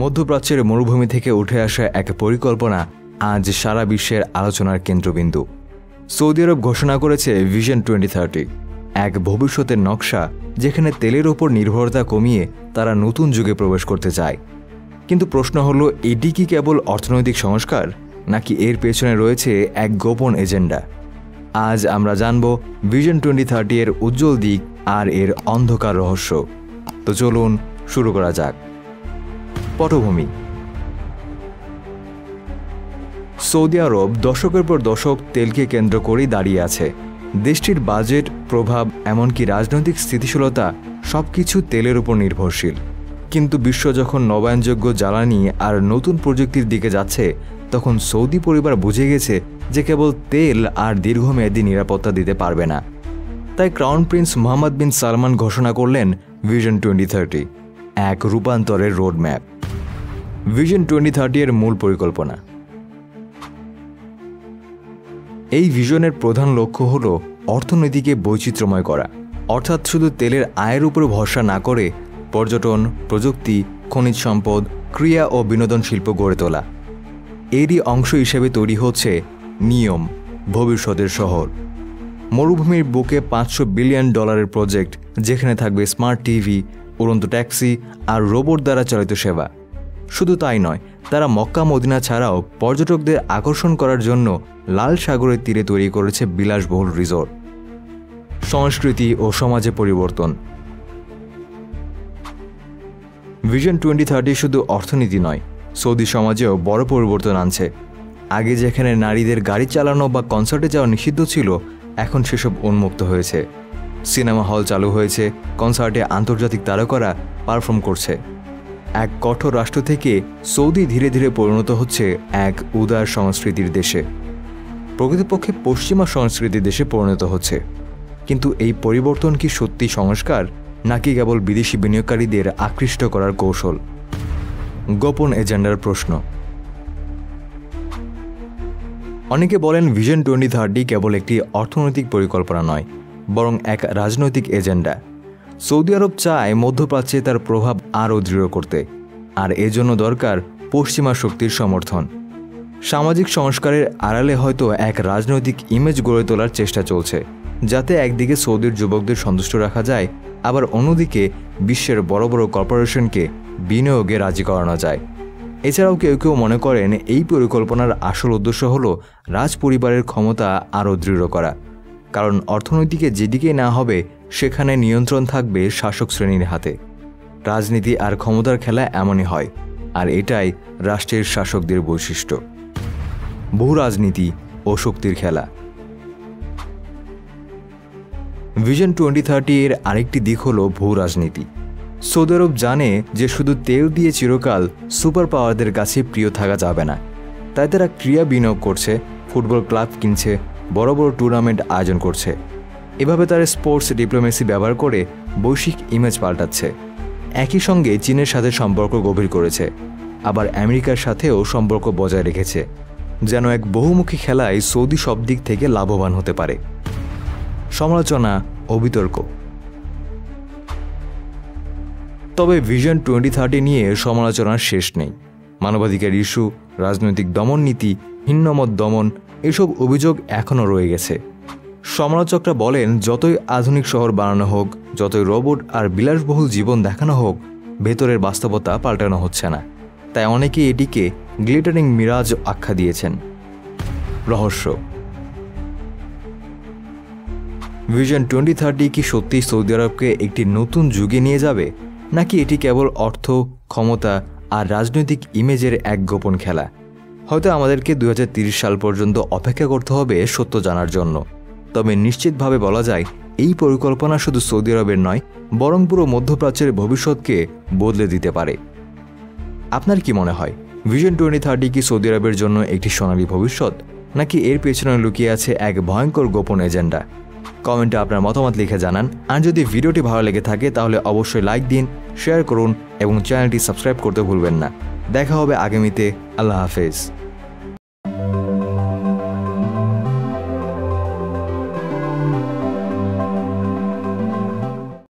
মধ্যপ্রাচ্যের মরুভূমি থেকে উঠে আসা এক পরিকল্পনা আজ সারা বিশ্বের আলোচনার কেন্দ্রবিন্দু। সৌদি আরব ঘোষণা করেছে ভিশন 2030, এক ভবিষ্যতের নকশা যেখানে তেলের ওপর নির্ভরতা কমিয়ে তারা নতুন যুগে প্রবেশ করতে চায়। কিন্তু প্রশ্ন হলো, এটি কি কেবল অর্থনৈতিক সংস্কার, নাকি এর পেছনে রয়েছে এক গোপন এজেন্ডা? আজ আমরা জানব ভিশন 2030 এর উজ্জ্বল দিক আর এর অন্ধকার রহস্য। তো চলুন শুরু করা যাক। পটভূমি। সৌদি আরব দশকের পর দশক তেলকে কেন্দ্র করেই দাঁড়িয়ে আছে। দেশটির বাজেট, প্রভাব, এমনকি রাজনৈতিক স্থিতিশীলতা সবকিছু তেলের উপর নির্ভরশীল। কিন্তু বিশ্ব যখন নবায়নযোগ্য জ্বালানি আর নতুন প্রযুক্তির দিকে যাচ্ছে, তখন সৌদি পরিবার বুঝে গেছে যে কেবল তেল আর দীর্ঘমেয়াদী নিরাপত্তা দিতে পারবে না। তাই ক্রাউন প্রিন্স মোহাম্মদ বিন সালমান ঘোষণা করলেন ভিশন 2030, এক রূপান্তরের রোডম্যাপ। ভিশন 2030 এর মূল পরিকল্পনা। এই ভিশনের প্রধান লক্ষ্য হল অর্থনীতিকে বৈচিত্র্যময় করা, অর্থাৎ শুধু তেলের আয়ের উপর ভরসা না করে পর্যটন, প্রযুক্তি, খনিজ সম্পদ, ক্রীড়া ও বিনোদন শিল্প গড়ে তোলা। এরই অংশ হিসেবে তৈরি হচ্ছে নিয়ম, ভবিষ্যতের শহর। মরুভূমির বুকে $500 বিলিয়ন প্রজেক্ট, যেখানে থাকবে স্মার্ট টিভি, উড়ন্ত ট্যাক্সি আর রোবট দ্বারা চালিত সেবা। শুধু তাই নয়, তারা মক্কা মদিনা ছাড়াও পর্যটকদের আকর্ষণ করার জন্য লাল সাগরের তীরে তৈরি করেছে বিলাসবহুল রিসোর্ট। সংস্কৃতি ও সমাজে পরিবর্তন। ভিশন 2030 শুধু অর্থনীতি নয়, সৌদি সমাজেও বড় পরিবর্তন আনছে। আগে যেখানে নারীদের গাড়ি চালানো বা কনসার্টে যাওয়া নিষিদ্ধ ছিল, এখন সেসব উন্মুক্ত হয়েছে। সিনেমা হল চালু হয়েছে, কনসার্টে আন্তর্জাতিক তারকারা পারফর্ম করছে। এক কঠোর রাষ্ট্র থেকে সৌদি ধীরে ধীরে পরিণত হচ্ছে এক উদার সংস্কৃতির দেশে, প্রকৃতপক্ষে পশ্চিমা সংস্কৃতির দেশে পরিণত হচ্ছে। কিন্তু এই পরিবর্তন কি সত্যি সংস্কার, নাকি কেবল বিদেশি বিনিয়োগকারীদের আকৃষ্ট করার কৌশল? গোপন এজেন্ডার প্রশ্ন। অনেকে বলেন ভিশন 2030 কেবল একটি অর্থনৈতিক পরিকল্পনা নয়, বরং এক রাজনৈতিক এজেন্ডা। সৌদি আরব চায় মধ্যপ্রাচ্যে তার প্রভাব আরও দৃঢ় করতে, আর এজন্য দরকার পশ্চিমা শক্তির সমর্থন। সামাজিক সংস্কারের আড়ালে হয়তো এক রাজনৈতিক ইমেজ গড়ে তোলার চেষ্টা চলছে, যাতে একদিকে সৌদির যুবকদের সন্তুষ্ট রাখা যায়, আবার অন্যদিকে বিশ্বের বড় বড় কর্পোরেশনকে বিনিয়োগে রাজি করানো যায়। এছাড়াও কেউ কেউ মনে করেন এই পরিকল্পনার আসল উদ্দেশ্য হল রাজপরিবারের ক্ষমতা আরও দৃঢ় করা, কারণ অর্থনীতিকে যেদিকে না হবে সেখানে নিয়ন্ত্রণ থাকবে শাসক শ্রেণীর হাতে। রাজনীতি আর ক্ষমতার খেলা এমনই হয়, আর এটাই রাষ্ট্রের শাসকদের বৈশিষ্ট্য। বহু রাজনীতি ও শক্তির খেলা। ভিশন 2030 এর আরেকটি দিক হল ভূ রাজনীতি। সৌদি আরব জানে যে শুধু তেল দিয়ে চিরকাল সুপার পাওয়ারদের কাছে প্রিয় থাকা যাবে না। তাই তারা ক্রীড়া বিনিয়োগ করছে, ফুটবল ক্লাব কিনছে, বড় বড় টুর্নামেন্ট আয়োজন করছে। এভাবে তারা স্পোর্টস ডিপ্লোমেসি ব্যবহার করে বৈশ্বিক ইমেজ পাল্টাচ্ছে। একই সঙ্গে চীনের সাথে সম্পর্ক গভীর করেছে, আবার আমেরিকার সাথেও সম্পর্ক বজায় রেখেছে, যেন এক বহুমুখী খেলায় সৌদি সব দিক থেকে লাভবান হতে পারে। সমালোচনা ও বিতর্ক। তবে ভিশন 2030 নিয়ে সমালোচনার শেষ নেই। মানবাধিকার ইস্যু, রাজনৈতিক দমন নীতি, ভিন্নমত দমন, এসব অভিযোগ এখনও রয়ে গেছে। সমালোচকরা বলেন, যতই আধুনিক শহর বানানো হোক, যতই রোবট আর বিলাসবহুল জীবন দেখানো হোক, ভেতরের বাস্তবতা পাল্টানো হচ্ছে না। তাই অনেকেই এটিকে গ্লিটারিং মিরাজ আখ্যা দিয়েছেন। রহস্য। ভিশন 2030 কি সত্যিই সৌদি আরবকে একটি নতুন যুগে নিয়ে যাবে, নাকি এটি কেবল অর্থ, ক্ষমতা আর রাজনৈতিক ইমেজের এক গোপন খেলা? হয়তো আমাদেরকে 2030 সাল পর্যন্ত অপেক্ষা করতে হবে সত্য জানার জন্য। তবে নিশ্চিতভাবে বলা যায়, এই পরিকল্পনা শুধু সৌদি আরবের নয়, বরং পুরো মধ্যপ্রাচ্যের ভবিষ্যৎকে বদলে দিতে পারে। আপনার কি মনে হয়, ভিশন 2030 কি সৌদি আরবের জন্য একটি সোনালী ভবিষ্যৎ, নাকি এর পেছনে লুকিয়ে আছে এক ভয়ঙ্কর গোপন এজেন্ডা? কমেন্টে আপনার মতামত লিখে জানান। আর যদি ভিডিওটি ভালো লেগে থাকে তাহলে অবশ্যই লাইক দিন, শেয়ার করুন এবং চ্যানেলটি সাবস্ক্রাইব করতে ভুলবেন না। দেখা হবে আগামীতে। আল্লাহ হাফেজ।